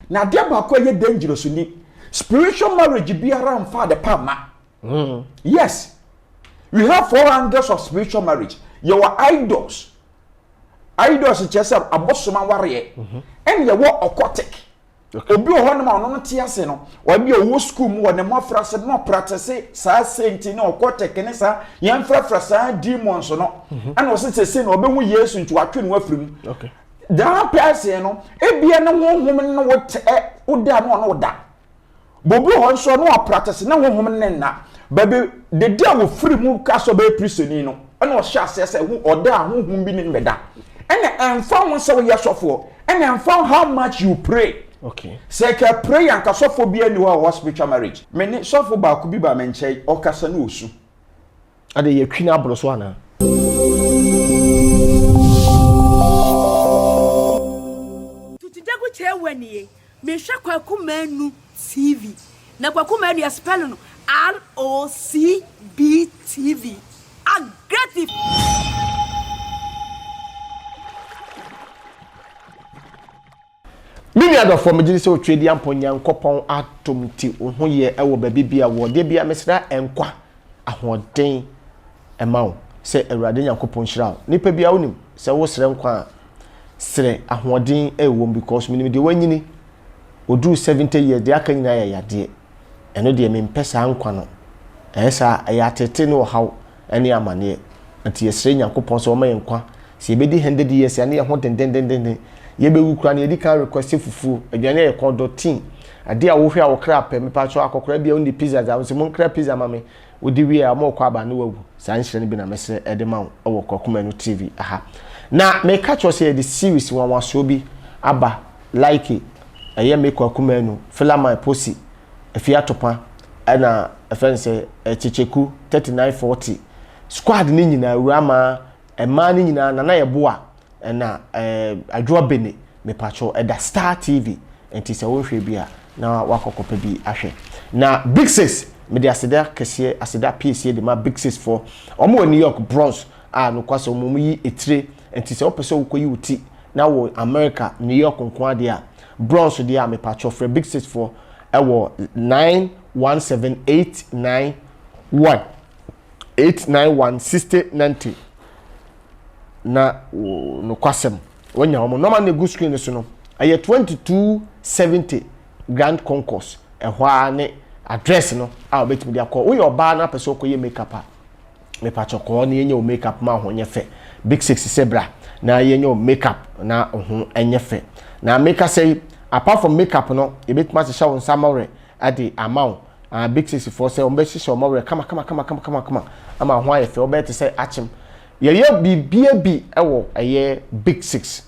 na de ba ko ye dangerous ni spiritual marriage biara mfa de pama. Yes, we have 4 angles of spiritual marriage. Your idols just abosoma warrior and your war occultic. Obi o hono ma no te ase no obi o wo school mu wona mo frase no practice sa saint no occultic ne sa yan frasa demons no and o se no obi hu Yesu nti watwe no afrim. Okay. Da person no ebia na honhom no wote oda no da. Bobi ho nso no practice na honhom ne na. Baby the day wo free mu ka so be prisoni no and o sha se hu oda honhom bi ne meda. And found so yesofo and found how much you pray. Okay. Say ka pray and kasofo bi ani wa spiritual marriage. Meni sofo ba ku bi ba menche o kasa na osu. Ade ye twina abro so ana. Tutidagu che wani me hwe kwaku manu TV. Na kwaku manu ya spell no ROCB TV. Aggressive. Mini adofo megiri se otwedi amponya nkopon atomti ohoye ewo ba bibia wo de bia mesra enkwa ahoden emawo se awurade nyankopon hira nipa bia wonim se wo sere nkwa sere ahoden ewo because minim de wanyini odu 70 years de aka nyina ya yade eno de mempesa nkwa no esa ayatete no haw ene amane anti yesre nyankopon se wo ma yenkwa se ebedi 100 years ane ye ho den yebe wukura na yedi kan request fufu aduane ye kondotin ade a wo hwe a wo kra pɛ me pa cho akokora bia undi pizza za wo mon kra pizza mame odi wi a mo kwa ba na wawu san hire ne bi na mesre ede ma wo kokoma no TV aha na me ka cho se the series wan waso bi aba like eye me kokoma no filama posi afia topa na afen se chicheku 3940 squad ni nyina urama ema ni nyina na ye boa na adwo bene me pacho eda Star TV enti se wo hwe bia na wakokopa bi ahwe na Big 6 me de aseda kese aseda PCA de ma Big 6 for omo New York Bronx no kwase omo yi etire enti se opese wo koyi uti na wo America New York nko ade a Bronx de a me pacho for Big 6 for ewo 917891 8916090 na no kwasem wonya homo normal na good screen so no aye 2270 Grand Concourse ehwa ne address no a obetimi dia call wo your ba na person ko ye makeup a me pa choko na yenye o makeup ma ho nyefe Big 6 sebra na yenye o makeup na ho enyefe na make say apart from makeup no e betima se sha won samore ade amount Big 6 for say o be sha omore kama ama ho ayefe o be te say achim ye bibia bi ewo eye Big 6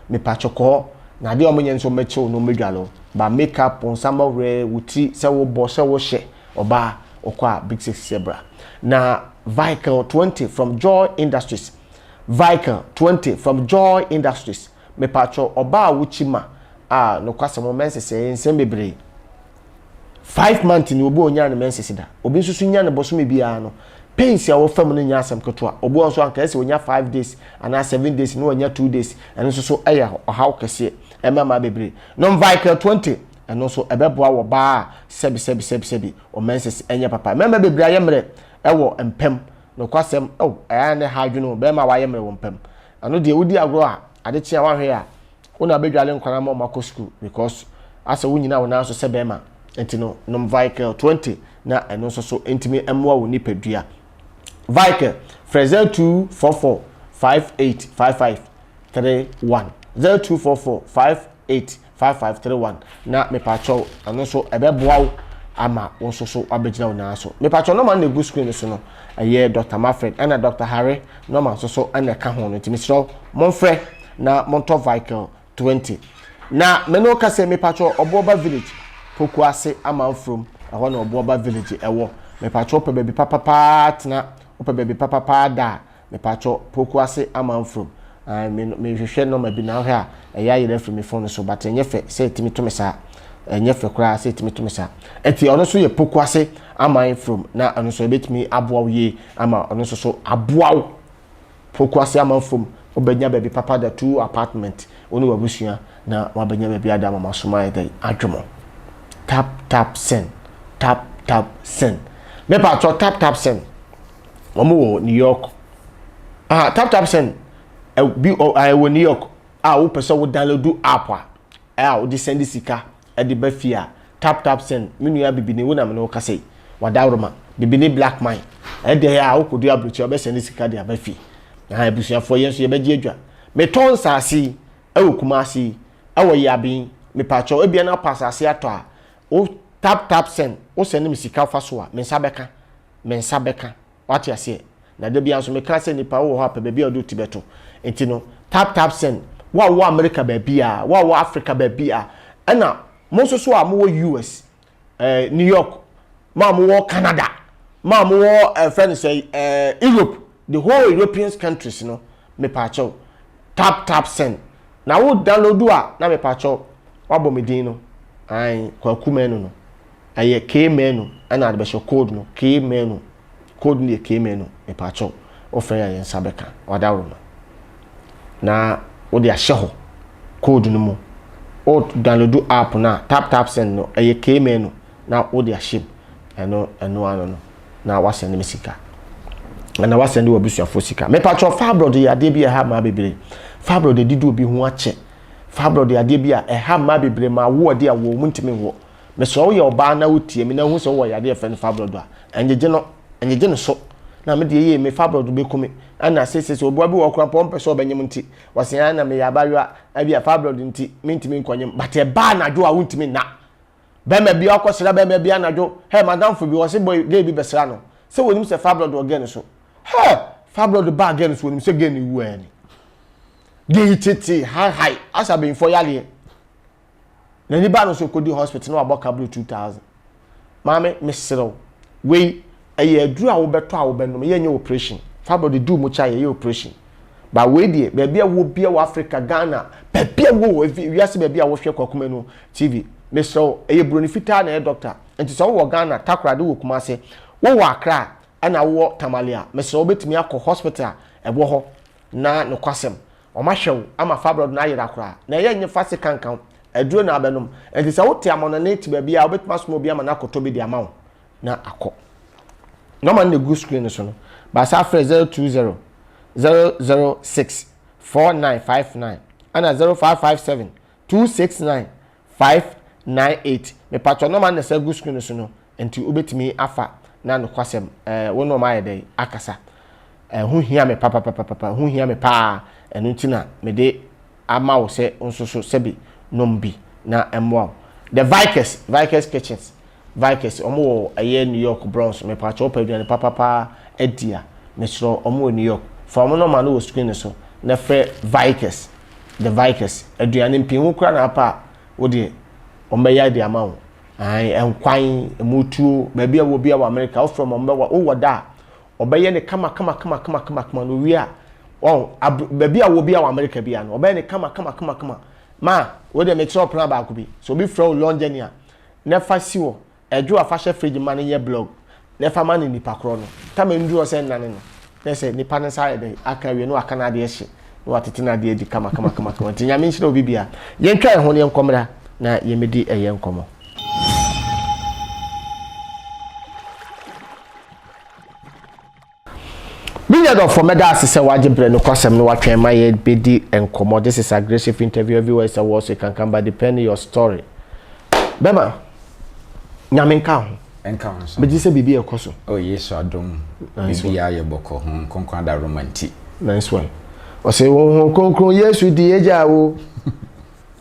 me pachoko na de omonye nso meche no medwalo ba makeup on samore wuti se wo bo se wo hye oba okwa Big 6 zebra na vehicle 20 from Joy Industries me pacho oba wuchima no kwase mo mensese ensem bebre 5 months ni obo onya na mensese da obi nsusu nya na boso me bia no pains ya wo fam no nya asem keto a obo onso anka ese onya 5 days ana 7 days no onya 2 days eno so eya ohaw kese emama bebre no vehicle 20 eno so ebeboa wo ba sebi o menses enya papa mema bebre ayemre ewo empem no kwasem aya ne hadwunu be ma wa ayemre wo empem ano de wudi agro a ade chia wa hwe a una bedwale nkwana ma mako school because asa wunyina wo na so sebe ma entino no vehicle 20 na eno so entimi emwa wo ni padua vehicle Fraser 244 585531 0244585531 na me pacho ano so ebeboa ama wonso so abegina wona so me pacho no man na go screen so no aye Dr. Manfred and Dr. Harry no man so and ka ho no ntimi so monfre na monto vehicle 20 na me no ka se me pacho Oboba village Pokuase ama from ahọ na Oboba village ewo me pacho pe baby papa tena opa baby papa da me pacho Pokuase ama from me hwehwe no ma bi na hwe a eya yire from me phone so but enye fe say timi to me sa enye fe kura say timi to me sa enti ono so ye Pokuase ama from na ono so betimi aboa ye ama ono so Pokuase ama from obenya baby papa da 2 apartment onu wabusua na wabenya be bia da mama soma dey adwomo tap send me pa to tap send omo New York tap send bi I wo New York wo pese wo download app wo di send sika e di ba fia tap send menu ya bibini wo na me no kase wadawroma bibini black mine e de ya wo kodu abrochi obe send sika di abafi ebusuafo yenso ye beji adwa me ton saasi e wo kumasi e wo yabin me pacho e bia na pasase ato a o tap send o send me sika fa so a me nsa beka wati ase na de bia so me ka se nipa wo ha pa be bia do tibeto enti no tap send wo America ba bia wo Africa ba bia na mo so a mo US New York ma mo Canada ma mo friend say Europe, the whole European countries no me pacho tap send na wo download na me pacho wa bo me din no ai kwaku menu no aye k menu ana de be show code no k menu code ni k menu me pacho o fe ya yensa beka wadawo no na wo de ahye ho code no mu o download app na tap send no aye k menu na wo de ahye eno ano na wa send me sika na wa send wo busuafo sika me pacho fabro de ade bia ha ma bebre fabro de didu obi ho ache fabro de ade bia ha ma bebre ma wo de a wo muntimi wo me so ye oba na wotie me na hu so wo yade fe fabro do a enjeje no so na me de ye me fabro do be kumi ana sese obo abi wo kra pom pese obanyem nti wasen na me ya bawa abia fabro do nti mintimi nkonyem but e ba na do a wontimi na be ma bia akosira be ma bia na do he madam fo bi wo se boy dey bi besra no se wonim se fabro do again so fabro do ba again so wonim se again wu ani dey tete high asa be info yale na ni ba no so kodi hospital na aboka blue 2000 mame mesero we aye aduru a wo beto a wo benom ye nye operation fabro de do mu cha ye operation ba we die be bia wo bia wo Africa Ghana be bia wo wiase be bia wo hwe kwakoma no TV mesero aye broni fita na doctor enti so wo Ghana takra de wo kuma se wo Accra ana wo Tamalia mesero betimi akọ hospital ebo ho na no kwasem o ma hwew ama fabro na yira kra na ye nye fase kankan aduro na abenom enti se wo te amona na eti ba bia obetima so obi ama na akoto bi di amawo na akọ no man the good screen so no ba sa free 020 006 4959 ana 0557 269 598 me patro no man the say good screen so no enti obetimi afa na no kwasem wo no ma yede akasa hu hia me papa hu hia me pa enu ntina me de ama wo se nsoso sebi nombi na emwa the Vikers kitchens Vikers omo aye New York Bronx me pa cho paduane papa edia me sro omo New York for no man wo screen so na fe Vikers the Vikers aduane mpin kura na pa wo de ombeya de ama wo ai enkwan emutuo ba bia wo bia wo America wo from ombewa wo woda obeye ne kama no wi a ba bia wo bia wo America bia no obeye ne kama ma wo de make sure plan ba ko bi so bi from London a na fa si wo ejo afa hye fridge man ye blog na fa man ni pakro no ta me ndu o se nane no na se ni pan sa de aka wi no aka na de hye no atete na de edi kama tinya me nhyira obi bia ye ntwa e ho ne nkomra na ye medi eye nkomo Binyado for medas se waje bre no kwasem no watwen ma ye bedi enkomo. This is aggressive interview everywhere is a words you can come by depending your story. Bema nyamenka ho enka ho so. Be say bibi ekoso. Oh yes adom. Bibi ya ye boko ho konkon da romantic. Nice one. O say wo konkon Yesu di eja wo.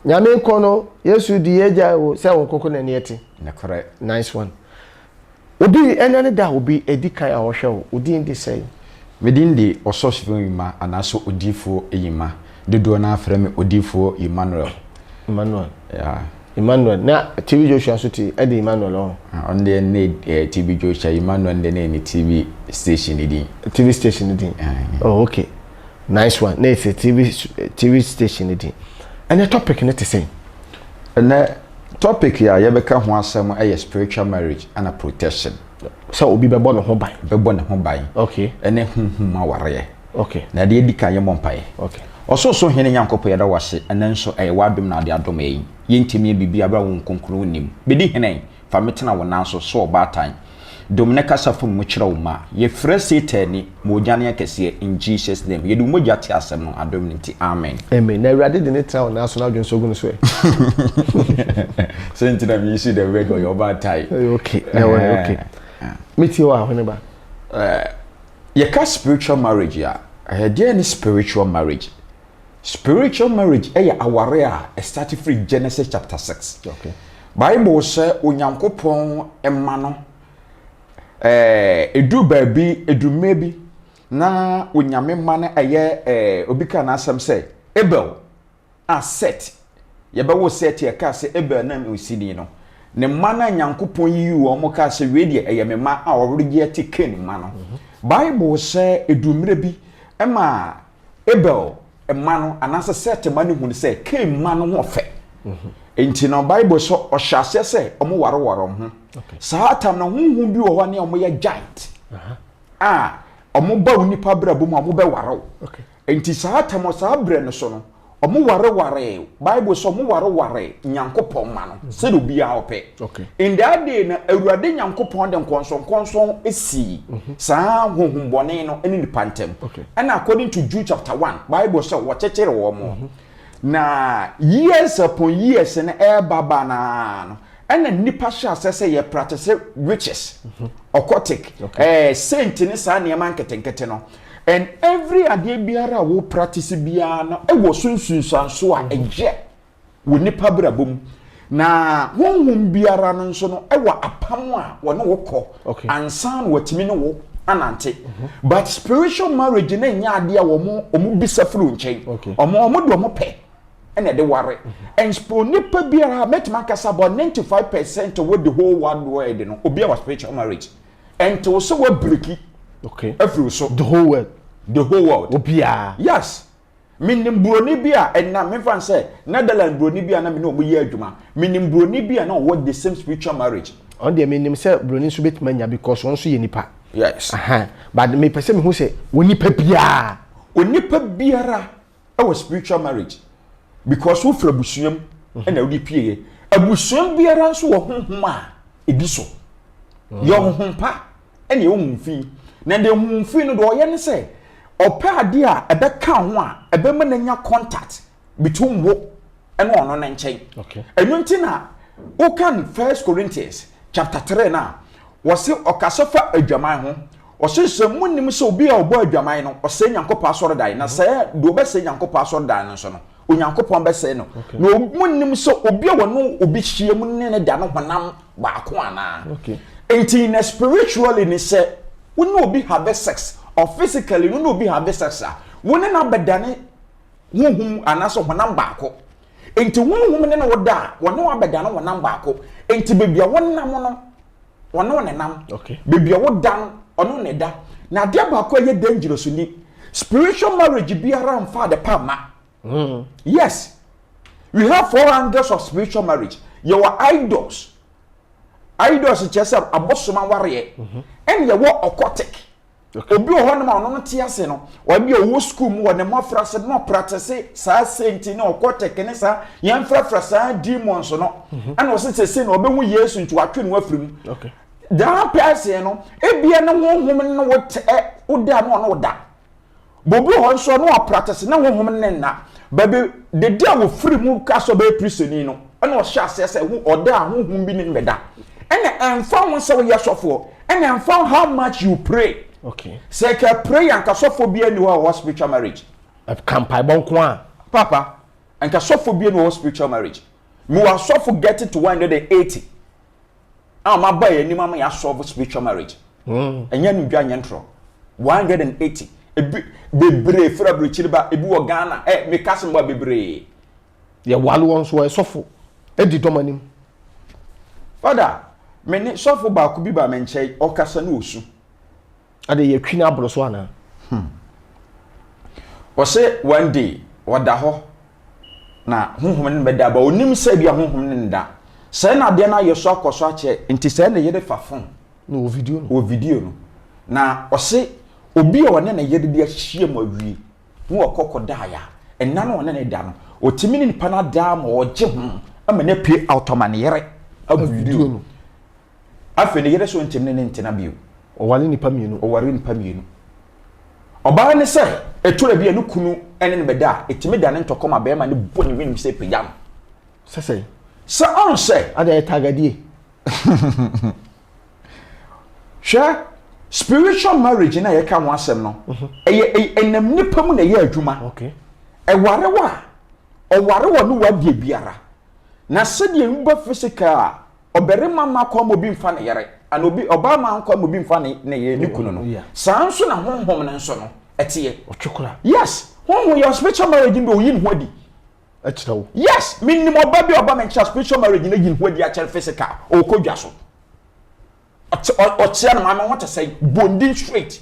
Nyamenko no Yesu di eja wo say wo konkon na nieti. Na correct. Nice one. Obi enane da obi edikan a wo hwe wo. Odi ndi say Medindi ososifo yima anaso odifo yima dodo na afre me odifo Emmanuel. Yeah. Emmanuel na TV Joshua so ti edi Emmanuel on the need TV Joshua Emmanuel the name TV station idi. TV station idi. Oh okay. Nice one. Na it's a TV station idi. And the topic na to say. Na topic ya yebeka ho asem e spiritual marriage and a protection. So obi be born ho ban. Be born ho ban. Okay. Ene hunhum aware. Okay. Na de edika ye mompai. Okay. Ososo hene Nyankopɔ yɛda wase ɛnɛ nso ɛyɛ wadom na ade adom ɛyi yɛntimi bibi abra wo nkonkro nim bedi hene fa metena wo nanso so ɔbaatan domne kasa fam mu kyerɛ wo ma yɛfrɛ Satan mo gyane akɛse in Jesus name yɛde mo gyate asɛm no adom nti amen amen na awurade de ne tena wo nanso na adwen so gu no so sentina mi isi the word or your baatan okay okay meet you ahone ba yɛka spiritual marriage ya there any spiritual marriage aware a started from Genesis chapter 6. Okay. Bible say onyankopon emma no edu baabi edu mebi na onyame ma no eye obika na asem say Abel a Set yebewo Set ye ka say Abel na osini no ne ma na nyankopon yi wo mo ka say we de eye me ma a orege te Cain ma no Bible say edu mre bi ema Abel emano anasa Set ma ne hu say Cain ma no ho fe enti na Bible so ohyase say omo ware ho saatam na hunhun bi wo ho ne omo ye giant omo ba unipa brabo mu omo be ware enti saatam o saa bre no so no omo ware Bible so omo ware nyankopon ma no se do bia ope in that day na awurade nyankopon de nkonson esi saa hunhun bone no eni ni pantem and according to Jude chapter 1 Bible so wo chechere wo mo na years upon years na baba na no and nipa sha say ye practice riches occultic saint ni sa ne man ketenkete no and every ade biara wo practice biara no e wo sunsunsanso a eje wo nipa brabom na wonhum biara no nso no e wo apam a wo ne wo kɔ ansan watimi ne wo anante but spiritual marriage na nya ade a wo mo bisa furu nchen omo do mo pɛ ene de ware and nipa biara metma kasa about 95% of the whole world no obi a spiritual marriage and to so we breaki every so the whole world obia yes minim broni bia and na me fan say Netherlands broni bia na me no ye adwuma minim broni bia na what the same spiritual marriage on the minim say broni so betima nya because won so ye nipa yes but me pese me hu say woni pa bia onipa biara our spiritual marriage because wo fra busuam na wo di pie abusuam biara nso wo honhom a edi so yo honhom pa ene wo mfi na de mfi no do ye ne say opa ade a ebe ka ho a ebe ma na nya contact between wo and ono na nchen enu nti na wo kan 1 Corinthians chapter 3 na wo se okasofa adwaman ho wo se munim se obi a obo adwaman no o se nyankopɔ asɔre dan na se do be se nyankopɔ asɔre dan no so no onyankopɔn be se no na munim se obi a wono obi hie mu ne da no honam baako ana enti na spiritually ni se wono obi have sex or physically wono obi have sex a woni na bedane honhum anaso honam baako enti honhum ne na woda wono abedane honam baako enti bebia wonam no wono ne nam bebia wodan ono ne da na dia baako ye dangerous ni spiritual marriage biara mfa de pama yes we have 4 angles of spiritual marriage your idols just abosoma ware and your occultic obi o hono ma ono no tie ase no obi o wo school mu wona mafra se no practice sa saint no occultic ne sa yan frafra sa demons no and o se no obehu Yesu ntu atwe no afrim da person no ebia na honhom no wote woda no no da bobi ho nso no practice na honhom ne na baby the day wo free mu kaso be prisoni no na o hya ase se oda honhom bi ne meda and found one so yes of and found how much you pray. Say can pray and casophobia in your spiritual marriage. Campai bonkwa. Papa, and casophobia in your spiritual marriage. You are so forgetting to 180. My boy, any mama ya solve spiritual marriage. And yan yantro 180. Be brave for a brichiba, a boo Ghana, me cousin be brave. Ya walu ones were sofo. Edi domanim. Father. Many suffer ba kubi ba menche okasa na osu ade ye twini abro so ana o se one day wada ho na honhom ne beda ba onim se bia honhom ne nda se na de na yeso akoso ache nti se na yede fafon na o video no na o se obi a wona na yede dia hie ma wi no okokoda ya ɛna no ɔne ne da no otimi ne nipa na da ma ɔgye ho ama na pie automane yere abudu no afi ne yere so ntim ne ntina bio ɔware nipa mienu ɔbaa ne sɛ etura bi anu kunu ɛne ne bɛda etimi da ne ntɔkɔma bɛɛ ma ne bɔ ne winim sɛ pejam sɛ on sɛ ada tagadie hwɛ spiritual marriage na yɛka ho asɛm no ɛyɛ enam nipa mu na yɛ adwuma okay ɛwarewa ɔwarewa no wadie biara na sɛdeɛ mba physical ɔbarima ma kɔ mo bi mfa ne yere ana obi ɔbaa ma kɔ mo bi mfa ne yere ne kunu no saa nso na honhom ne nso no ɛteɛ ɔtwekora yes honhom yɛ spiritual marriage ndo yin ho adi ɛkyerɛw yes minnim ɔba bi ɔba mencha spiritual marriage na yin ho adi akyerɛ physical ɔkɔdwa so ɔkyea no maame wɔte sɛ bonding straight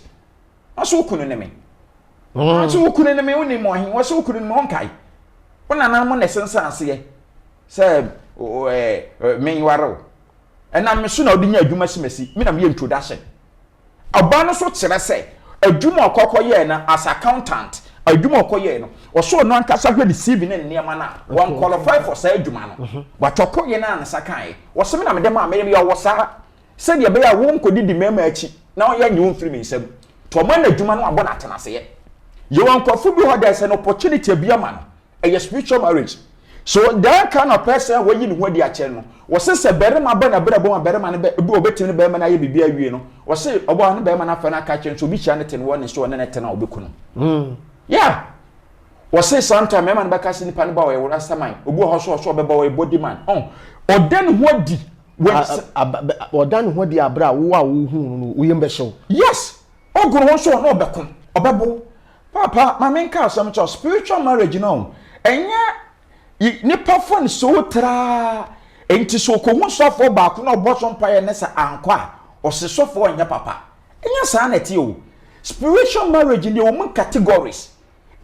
aso kunu ne me aso kunu ne me woni mo ahin waso kunu ne me honkai wona nan mo ne sensa ase sɛ men waro ɛna me so na odi nya adwuma simasi me na me introduction aba no so kyerɛ sɛ adwuma ɔkɔkɔ yɛ na as accountant adwuma ɔkɔyɛ no ɔso no ankasa hwɛ de CV ne nneɛma na one qualify for say adwuma no watɔkɔ yɛ na ansa kan wɔsɛ me na me dem a me yɛ wɔ saa sɛ deɛ bɛyɛ wo nkɔdi di mɛma akyi na ɔyɛ nyi wo mfiri me nsam to ɔma na adwuma no abɔ na atena se yɛ wɔn nkɔfo bi hɔ da sɛ no opportunity bi ama no ɛyɛ spiritual marriage so that kind of person when you want the channel was say berema ba na berebo berema na be obetimi ne berema na ye bibia wie no was say obo na berema na fa na ka chen so bi chia ne ten one so ne ten na obeku yeah was say sometime berema na ba ka se nipa ne ba we rasta man obu ho so beba we body man odan ho di odan ho di abra wo a wo hu no wo yem be hyew yes ogoro ho so na obeku obebo papa ma men ka some spiritual marriage no enya nipa fon so tra enti so ko hu sofo ba ko na oboso mpaye ne sa anko a osesofo onya papa enya sa na tie o spiritual marriage ni o mun categories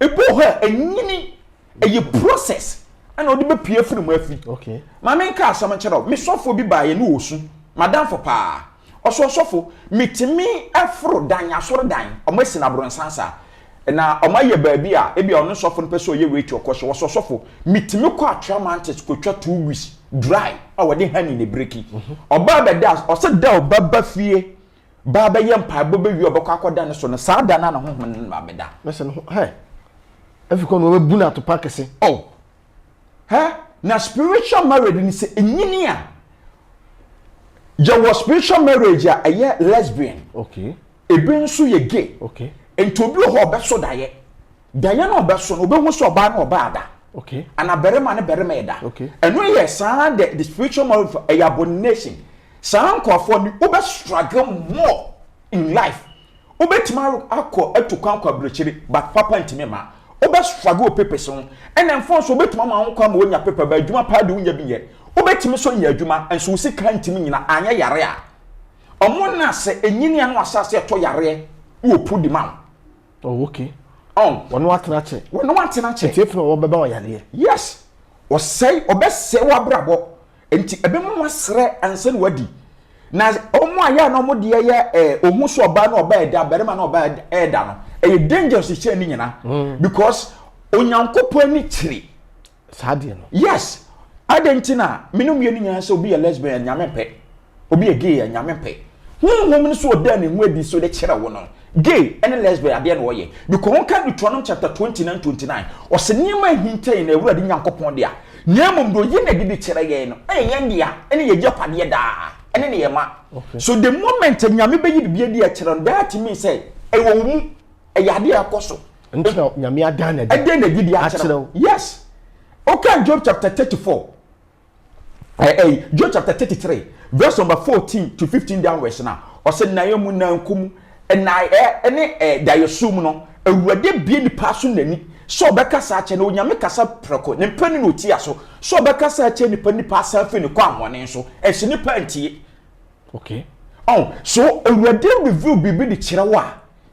ebo ho enyini eye process ana odi be pie firi mu afi okay ma men ka asam kyerɛ me sofo bi ba ye ne osu madam for pa osofo mitimi afro dan asoro dan o ma sina bronsansa na omaye baabi a ebi ono sofo no pese oye wait okosho wo sofo mitimi kwa tramantis ko twa 2 weeks dry a wode hani ne breki oba be da o se da obaba fie ba be yem pa bo be wi obakọ akoda ne so no saa da na honhom ne ba be da mese no he afiko no be bu na to pakese na spiritual marriage ni se enyini a your spiritual marriage a aye lesbian okay ebi nso ye gay okay enti obi ho obeso daye na obeso no obehu so oba na oba ada okay ana berema ne berema eda okay eno ye san the spiritual marriage for a abomination san kwafo ni obe struggle more in life obetima akọ atukwan kwa brechiri but papa ntime ma obe struggle pepe so ena mfon so obetima ma nkwa ma onya pepe ba adwuma pa de unya bi ye obetimi so nya adwuma enso sika ntimi nyina anya yare a omo na se enyini anu asase to yare wo pu di man oh okay wono atena che tiefno wo beba yare yes osei obese wa brabo enti ebemu wasre anse ne wadi na omo aya na omo de ye ohu so oba na oba eda berema na oba eda no e dangerous che ni nyina because onyankopon ni kire sade no yes adentina minum ye ni nyina se obi ye lesbian nyamempe obi ye gay nyamempe hum so oda ne hu adi so de kire wo no gay and lesbian ade na woye because on kan Deuteronomy chapter 29 o se niam ahintai na ewura de nyankopon de a niamom do ye na de kire ye no yen dia ene ye japade da ene ne ye ma so the moment nyame beyi bibia di a kire no that means say e wo mu e yade akoso ntina nyame adan na di a kire yes okay Job chapter 34 Job chapter 33 verse number 14 to 15 downwards now o se na yemu na nkum na da yesum no awurade bie ni paso nani so obekasa ache na onyame kasa preko ne mpani no tia so obekasa ache ni pani pasa afi ni kwa amone so ehye ni pantie okay so awurade review bibi di kirewa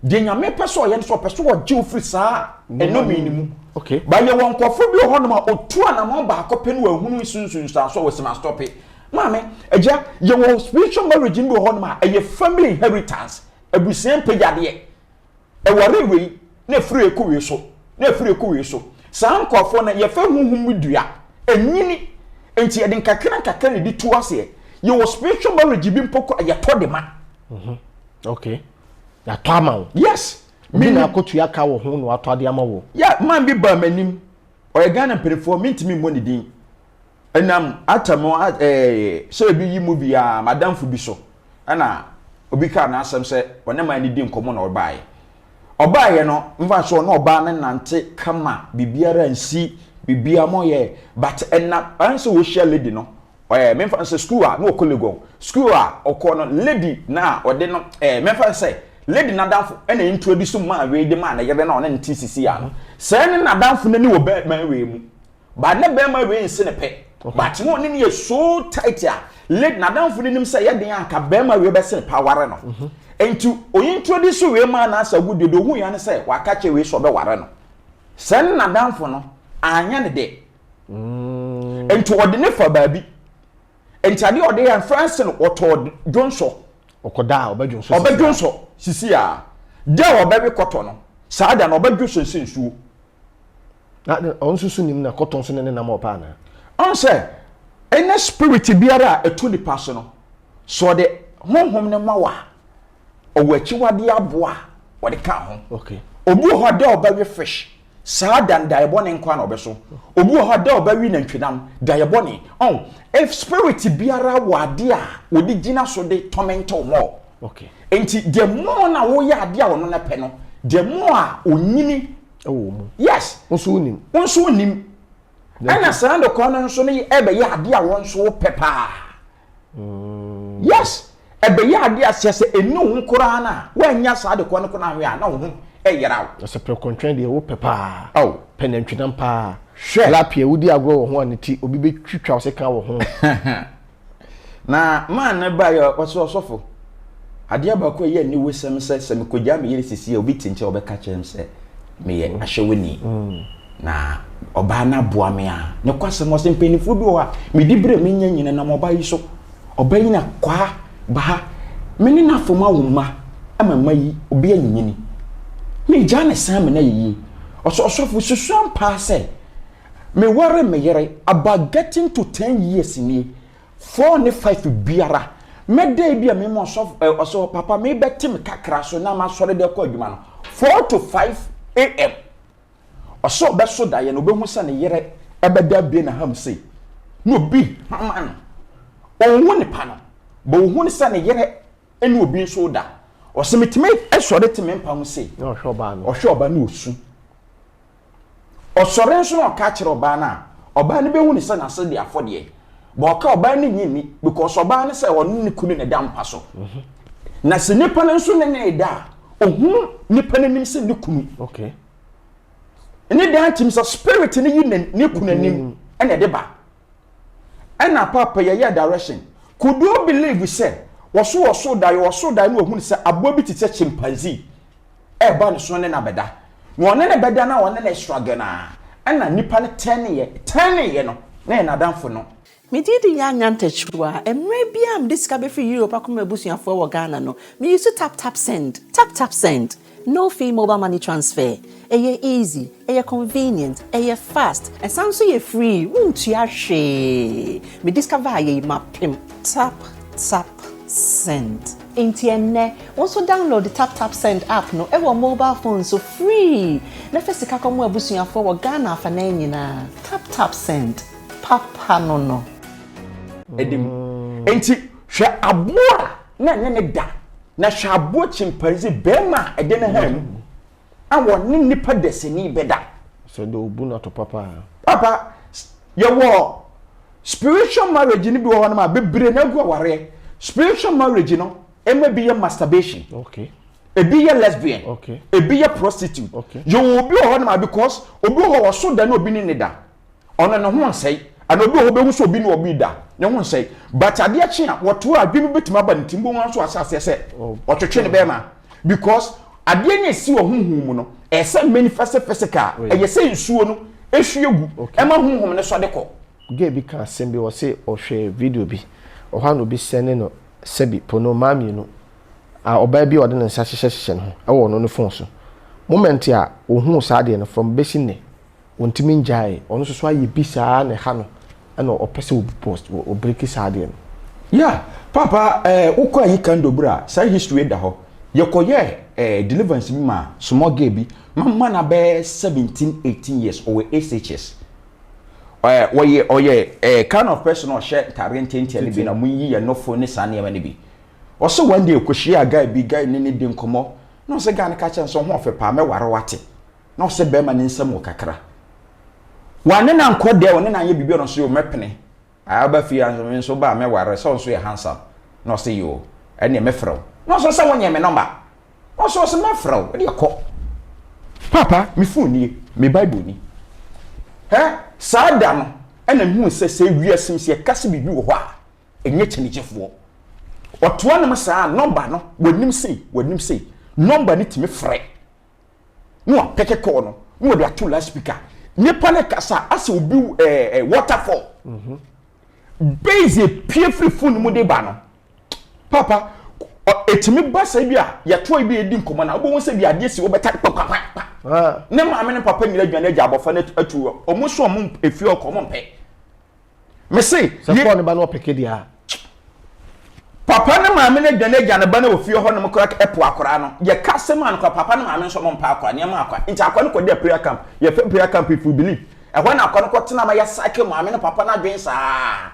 de nyame peso ye so peso wo je ofri saa enomi ni mu okay ba ye won kofo bi ho no ma otu ana mo ba akopɛ no ahunu sunsun so wo sima stop it mame eja ye wo spiritual marriage bi ho no ma eye family inheritance abusen pejade e ware we na free eku we so saa nkofo na ye fa huhum dua enyini enti ye den kakra ne di to ase ye wo spiritual marriage bi mpoko ye to de ma okay ya to ama yes me na akotu aka wo ho no ato ade ama wo yeah man bi ba manim o ye Ghana perifo mintimi mo ne din enam atamo so bi yi movie a madam fu bi so ana obi ka na asem se wona man ni din komo na obaye no mfa so na oba na nante kama bibiara nsi bibia moye but enna anso wo share lady no memfa se school a no kolego school a okono lady na ode no memfa se lady na danfo ena introduce ma we de ma na yebe na ona nti sisi ya no se ne na danfo na ni wo be ma we mu ba na be ma we nsi ne pe but no ni ye so tight ya lady na danfo ni nim se ye den aka be ma we be se power no entu o introduce we ma na asa gudu do hu ya ne se waka che we so be ware no se na danfo no anya ne de entu ode ne fa baabi enti ode ya France no oto Johnson okoda obadwonso sisi a de obabe koto no saada na obadwonso sensuo na onsusu nim na koto nso ne na ma opa na on say any spirit biara etu ni paso no so de honhom ne mawa owachiwade aboa wode ka ho okay obu ho de obawe fish saada ndai bone nkwa na obeso obu ho de obawi na ntwedam dai bone on if spirit biara wade a wodi gina so de tormento mo okay enti de mo na wo ya ade a wono na pe no de mo a onyini ewo mu yes wonso unim ana sando kono nso ne ebe ya ade a wonso pepa yes ebe ya ade a sese enu nkura na wanya sado kono kono ahwe a na wo yera wo se precontren de wo pepa oh penentwedam pa lapie wudi agro wo ho aneti obi be twitwa wo se kan wo ho na man na ba yo osofo ade aba ko ye ni wosem se me kogya me yere sisi obi tinche obeka chem se me ye ahwewoni na oba na boa me a ne kwasem o se mpenifu bi ho a me dibre me nya nyina na moba yi so oba yi na kwa ba me ni na foma wo ma ama mayi obi anyini me jane sam na yi osofo susuam pa se me worry me yere about getting to 10 years ni 4 ne 5 biara me day bia me mo so papa me betim kakra so na ma sore de ko adwuma no 4 to 5 am oso be so da ye no be hu se ne yere ebeda bie na ham sei no bi man onwo ne pa no bo hu ne se ne yere ene obi so da o se metime esore teme mpa hu sei no hwoba no ohwoba no osu osore nso no ka kire oba na oba ne be hu ne se na se de afode bo ka oba ne nyimi because oba ne se wonu ne kunu ne da mpa so na se nipa ne nso ne da ohun nipa ne nim se ne kunu okay ene da tim so spirit ne yi ne kunu nim ene de ba ena papa ye direction could you believe say woso da no ohun se abo bi tete chimpanzee e ba ne so ne na beda no ne ne beda na wona ne struggle na ena nipa ne 10 ye no na na danfo no me didi ya nyantachua emre bia m diska be free Europe akoma busuafo wo Ghana no me use tap send no fee mobile money transfer eye easy eye convenient eye fast and sound so ye free won't ya hwe me discover ye mapim tap send entienne also download the tap send app no e wo mobile phone so free na fesika komo abusuafo wo Ghana afa na nyina tap send papa no edim enti hwe aboa na ne da na hwe aboa chimpanzee bema ede ne ham awo ne nipa deseni beda so do obu na to papa ye wo spiritual marriage ni bi wo na ma bebre na gu aware spiritual marriage no ema bi ye masturbation okay ebi ye lesbian okay ebi ye prostitute okay yo obi wo na ma because obi wo so da na obi ni da ono ne ho nsei ana obi wo be hu so obi ni obi da ne ho nsei but ade a chi a woto adwemi betima ba ntimbo wan so asase se otwetwe ne be ma because ade ne si wo huhum mu no ese manifest physical eye se nsuo no ehwiegu ema huhum ne so de ko ge bi ka sembe wo se ohwe video bi oha no bi sene no sebi pono mami no a oba bi ode ne nsa hyehye no e wo no phone so moment a ohun sa de no from besine wontimi njai ono so ayi bi saa ne ha no ana opese obi post o break saade no yeah papa ukọ ayi kan dobura say history da ho yekoye deliverance bi ma small girl bi mama na be 17-18 years or SHS oye kind of person or share tarententi ani bi na munyi ye no phone ne sane ma ne bi also one day koshia guy ne de nkomo no se guy ne ka chen so ho ofepa me ware wate no se be ma ne nsam wo kakra wane na nkode wone na ye bibio no so yo mepene aba fi an so ba me ware so ye handsome no se yo ene me frɛ no so se wonye me number no so se me frɛ e de kɔ papa me phone ni me bible ni saada no ena hu se wiasim se kase bibi wo hɔ a enye kyenigyefo otoa no saa number no wanim sei number ni timi frɛ no apeke call no no de ato last speaker nipa ne kasa ase obi waterfall base pie free phone mu de ba no papa etimi ba sa bi a ya to bi edi nkomo na obo won se bi ade si wo beta papa ne ma me ne papa nyira dwane gya abofa na atu omo so omo efi okomo mpe me say se phone ba no peke dia papa ne ma me ne dwane gya ne ba na ofi ho no mkora epo akora no ye ka se ma no papa ne ma me so mo mpa akora ne ma akora nti akora no ko de prayer camp ye fe prayer camp if you believe e ho na akora no ko tena ma ya sake ma me ne papa na dwen sa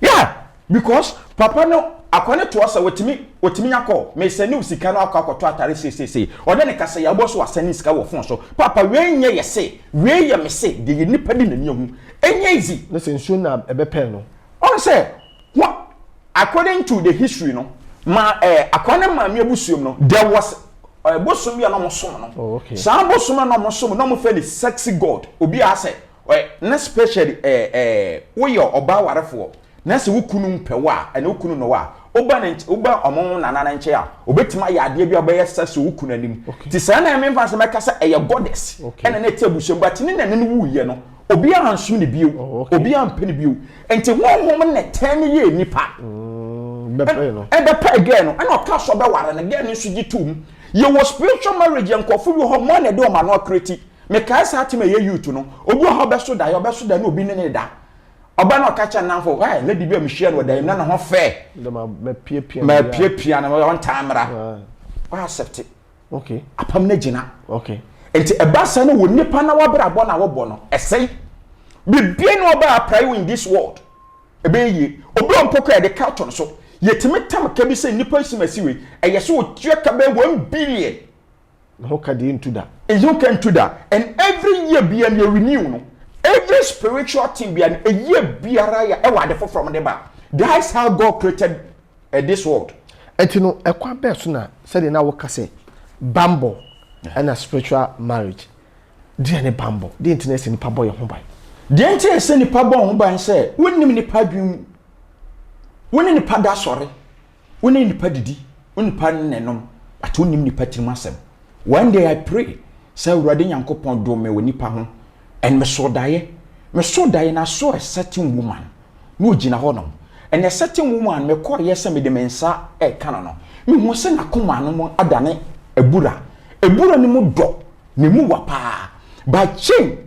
yeah because papa no akwane to asa wotimi yakọ me sani usika no akọ atare sesese ode ne kasa ya bo so asani sika wo fon so papa we nye yese we ye me se de nipa di nani hu enye easy no se nsu na ebepe no on say what according to the history no ma akwane ma me abusuom no there was bosom ya no mo som no okay sa bosom no mo som no mo fe sexy god obi a say na special wo yo oba warefo na se wukunu mpewa ene wukunu no wa oba omon nana na nche a obetima ya ade bi obaye sase wukunu anim ti sa na me mfa se meka se eye goddess ene na tebushem but ni na ne wuye no obi ansu ne bio obi ampe ne bio enti wonhom ne 10 ye nipa bepe no bepe again no ene oka so be ware ne again nsu gitum ye was spiritual marriage enkofu bi ho mo na de o ma no kreti me ka sa ati me ye youth no obi ho be so da na obi ne da oba na okacha nanfo why lady bi am share no da na ho fe me pie na on tamra wa accept okay apam na gina okay enti ebasa no wo nipa na wabra bo na wo bo no esei bibie no oba apply in this world ebe yi obi on poko e de carton so yetimi tam ka bi se nipa simasi we eye so otue ka be 1 billion no ka di into that you can do that and every year be an renew no every spiritual thing be an a year biara ya e wade from the back. That's how God created this world. Etino ekwa be so na said na wo ka say bambo and a spiritual marriage. Di ne bambo. Di internet se nipa boy ho ban. Di internet se nipa boy ho ban say wonnim nipa dwim. Wonni nipa da sore. Wonni nipa didi. Wonni nipa nenom. At wonnim nipa tirimasem. One day I pray say Urade Nyankopon do me woni nipa ho. And me so die na so a certain woman no gina ho no and a certain woman me call yes me de mensa e kana no me hu se na koma no mo adane ebura ni mu do ne mu wapa ba chain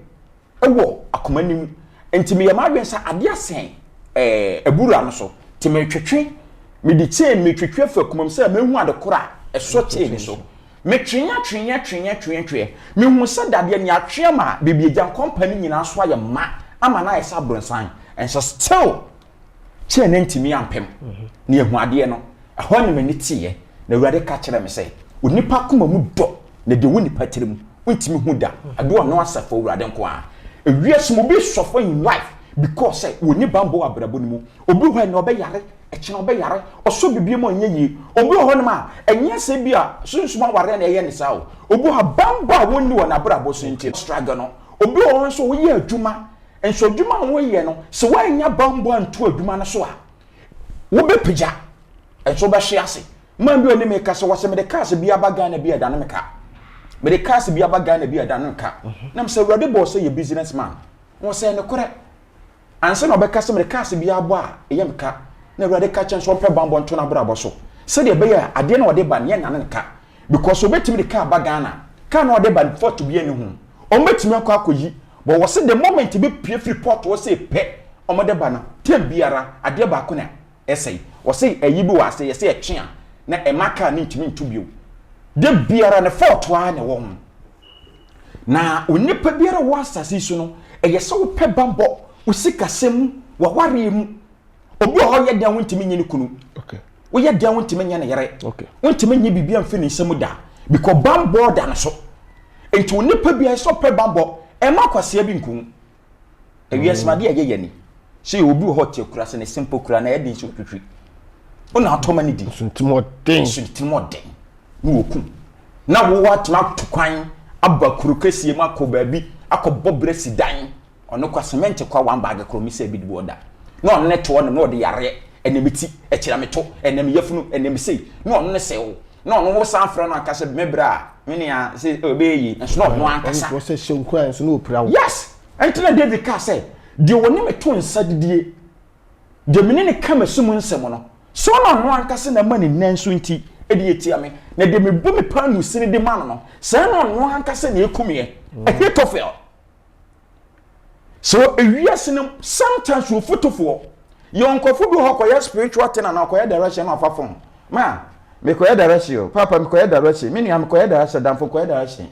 ewo akoma nim enti me yama gbensa ade asen ebura no so ti me twetwe me di chain me twetwe fa komam se me hu ade kora e so chain so me twenya me hu se dade ni atwe ma bibie jan company nyina so aye ma ama na esa bronsan and so still che na ntimi ampem na ehu ade no ho ne mani tiye na Awurade ka kire me se onipa koma mu do na de woni patirem ntimi hu da ado no asafo Awurade nko a ewiase mo be suffer in life because say woni bambo abrabo ni mu obi ho na obeyare ekina obeyare oso bibie mo anya yi obi ho no ma enya se bia sunsuma ware na eye ne sao obi ha bambo a woni wona abrabo so nti struggle no obi ho so wo ye adwuma enso adwuma wo ye no se wa anya bambo anto adwuma no so a wo be pija enso be hye ase man bi oni me ka so wo se me de cars bia baga na bia da na me ka me de cars bia baga na bia da na ka na me se Awurade bo se ye businessman wo se ne kore anse no be ka se me de cars bia abo a ye me ka na Awurade ka chen so pe bambo nto na brabo so se de be ya ade na ode ba ne nya na ka because obetimi de car baga na ka na ode ba for to bia ne hu o metimi akọ akoyi but was the moment to be free pot was say pe omode ba no tem biara ade ba ko na essay was say ayibi was say say a chia na e maka ni ntimi ntubio de biara ne fort wa ne wo na onipa biara was asase no e yesa wo pe bambo wo sikasem wa ware mu obi ho ye dan wontimi nyi ne kunu okay wo ye dan wontimi nya ne yere okay wontimi nyi bibia mfe ne nsem da because bambo da no so enti onipa biara so pe bambo e ma kwase bi nkun ewiasmade ye ni see obi ho te kura se ne simple kura na ye din so twitwi ona atoma ni di suntimo den ni woku na wo watma tukwan abba kurukesie mako baabi akobɔ bresi dan ono kwa cement kwa one bag kromi se bi oda na onne to ono na ode yare enemiti ekira meto enem yafunu enem sei na onne ne sewo na ono wo sanfra no akase mebra menia se obeyi nso no ankasa wo se hyenkwan so no opira wo yes entena David ka say de woni meto nsa didie de menene kama sumu nsem no so no ankasa na mani nanso nti edi etia me na de me bu me panu sini de man no say no ankasa na ekumie ehitofel so ewiasene sometimes we photofo yonkofo bi hokoya spiritual thing na hokoya direction of afon ma me koya direction papa me koya direction me nua me koya direction danfo koya direction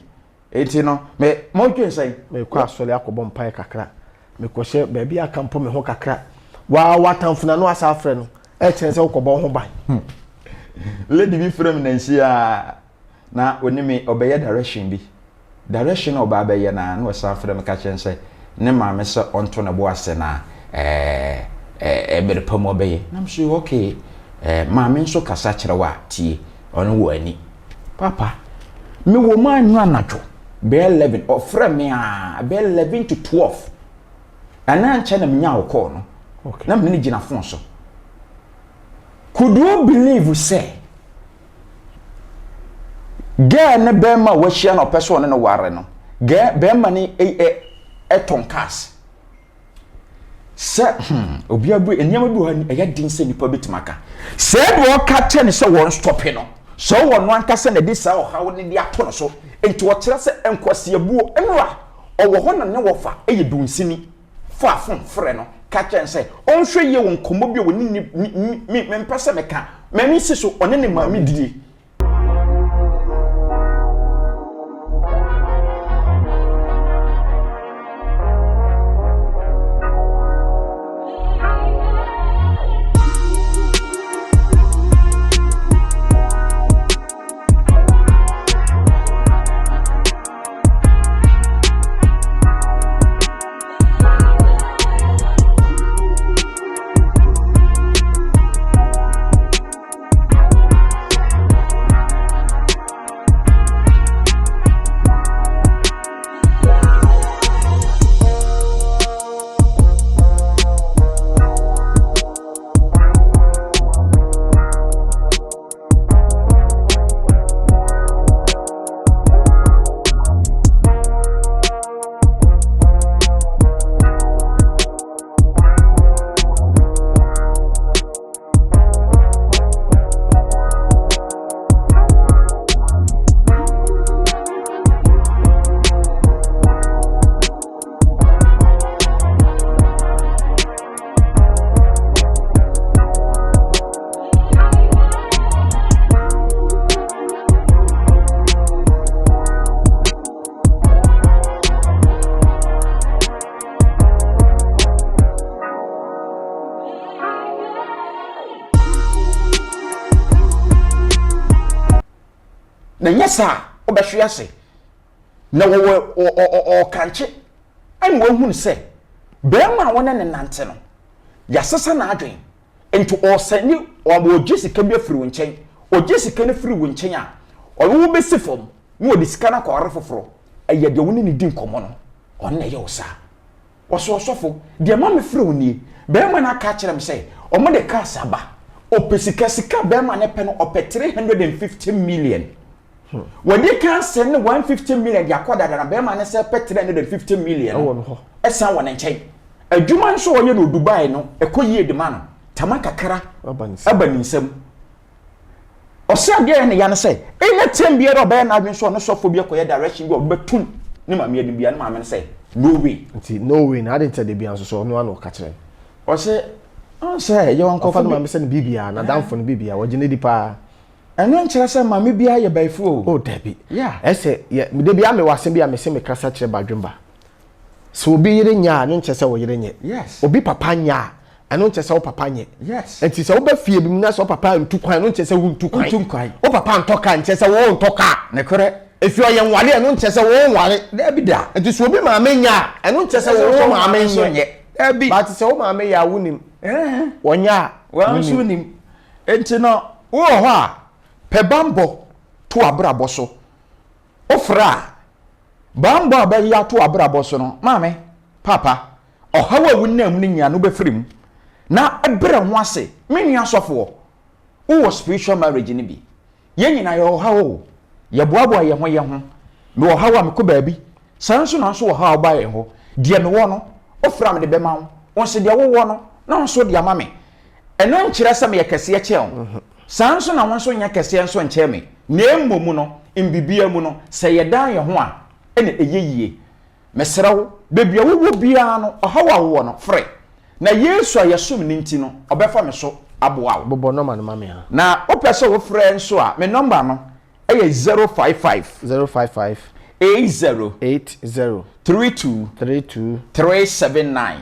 enti no me mo twensai me kwa asole akobɔ mpai kakra me kɔhye baabi akampo me ho kakra wa watamfuna no asafre no e kyerɛ sɛ wokɔbɔ ho ban lady bi frame na nsia na oni me obeye direction oba abeye na wasafre me ka kyerɛ sɛ ne maame se onto na bo ase na bere pam obeye na mso okay maame nso kasa kyerɛ wa tie ono wo ani papa me wo man nu anajo be 11 or frame me be 11 to 12 ana nche na menya wo call no okay na me ne gina phone so could you believe say girl ne be ma wa hia na person ne ware no girl be ma ni tonkas se obi abu eniam bi ho eya din se nipa betimaka se be o ka che ne se won stop no so won no ankase na di sa o ha woni di ato no so enti wo kire se enkwase abuo enwa o wo ho na ne wo fa eye dunsini fa fon frɛ no ka che se on hwe ye won komo bi woni me mpese meka mami si so one ne mami didi na nyesa obehwe ase na wo kanche an wo hunu se be ma wona ne nante no ya sesa na adwen ento osani o jesika bi afiri wo nchen o jesika ne firi wo nchen a o wo besi fom wo disika na kware foforo eye de woni ne din komo no on na ye osa osofo de ma me firi wo ni be ma na ka kire me se o mo de ka saba o pesika sika be ma ne pe no o pe 350 million wadi kan send 150 million ya kwada na be ma ne se pe 350 million e won ho esa won nchen adwuma nso wo ye no Dubai no ekoyie de ma no tama kakra abaninsam osage ne ya ne se ene tem biere oba na adwen so no sofo bi ekoye direction bi obetun ne ma me adim bia ne ma me se no way nti no way na ade ntede bia nso so no ano ka kire o se on say ye won kofa no ma me se no bibia na damfo no bibia wo gine di pa eno nkyere se ma me bia ye baifo o dabi yeah ese ye me de bia me wase bia me se me kasa kire badwemba so obi yire nya no nkyese wo yire nye yes obi papa nya eno nkyese wo papa nye yes enti se wo ba fie bi na so papa ntu kwan no nkyese wo ntu kwan wo papa ntoka nkyese wo ntoka ne kore efi oye nwale eno nkyese wo nwale da bi da enti so obi ma me nya eno nkyese wo ma me nye da bi but se wo ma me ya wunim wonya wa so nim enti no wo ho a pe bambo to abrabo so ofra bambo abeya to abrabo so no maame papa ohawa wunam ni nya no befrim na ebre ho ase menu asofo wo spiritual marriage ni bi ye nyina ye ohawo ye boabo ye ho me ohawa me ko baabi sanso na so ohawa ba ye ho de me wo no ofra me de be ma wo onse de wo no na onso de ama me eno nkyere se me ye kese ye kye wo sanso na wonso nya kese enso nkyere me na emmomu no mbibia mu no se ye dan ye ho a ene eyeyie mesrew bebia wo bia no ohawa wo no frɛ na Yesu ayesum ni nti no obefa me so aboa wo bobo no man mame ha na opese wo frɛ nso a me number no eye 055 80 32 379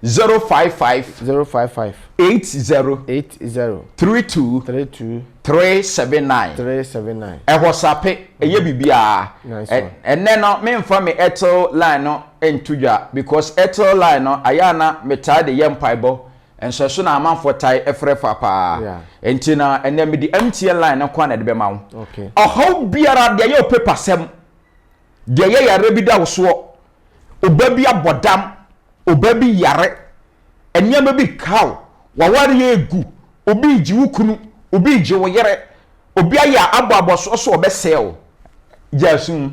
055 80 32 379 ehosape eye bibia enne no me mfa me Airtel line no entudwa because Airtel line no ayana metade ye mpaibo enso so na amanfo tai efrefa pa enti na enne me di MTN line no kwa na de be ma wo okay oho biara de ye paper sem de ye yare bi da wo so obabi abodam obabi yare enya bi kaw waware ye egu obi jiwukunu obi je wo yere obi aya aboaboso so obesel jasun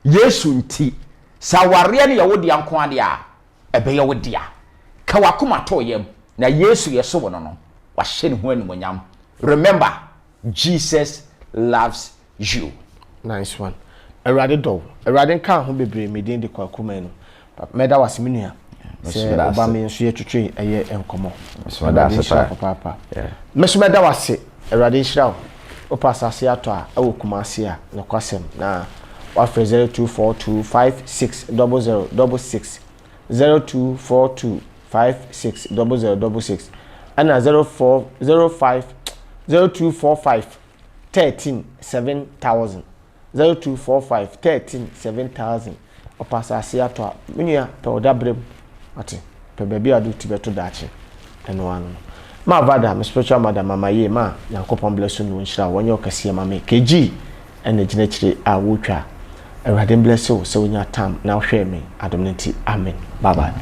Yesu nti saware ne ye wodi anko ade a ebe ye wodi a ka wakoma to yem na Yesu yeso wo no wa hye ne ho animonyam remember Jesus loves you. Nice one. Erade do erade kan ho bebre medin de kwakuma no meda wasemenua se oba me nso ye twetwe eye enkomo papa mesumeda wase erade nhyira o pasase ato a ewo kumase a ne kwasem na wa 0242560066 0242560066 ana 0245 13 7000 opasase ato a menua pe odabrem ate pe baby adu tibeto dachi eno anu ma vada me spiritual mother mama ye ma yankopon bless you no nhyira wonye okase ma me keji ene gina kire a wotwa Erade bless you so wonya tam na hwe me adomnti amen bye bye.